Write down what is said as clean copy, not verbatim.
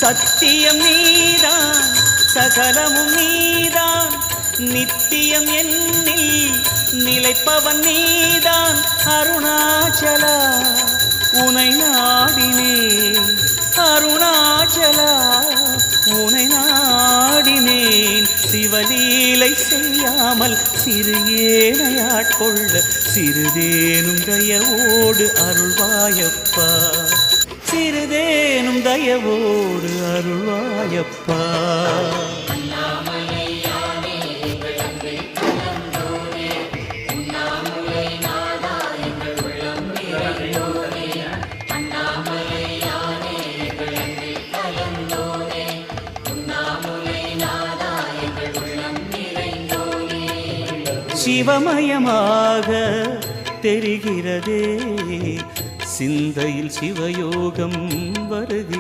சத்தியம் நீதான் சகலமும் நீதான் நித்தியம் என்னில் நிலைப்பவன் நீதான் அருணாச்சலா உனை நாடினே அருணாச்சலா உனை நாடினேன் சிவலீலை செய்யாமல் சிறு ஏனையாட்கொள்ள சிறிதேனும் தயவோடு அருள்வாயப்பா சிறிதேனும் தயவோடு அருள்வாயப்பா சிவமயமாக தெரிகிறதே சிந்தையில் சிவயோகம் வருகிறது.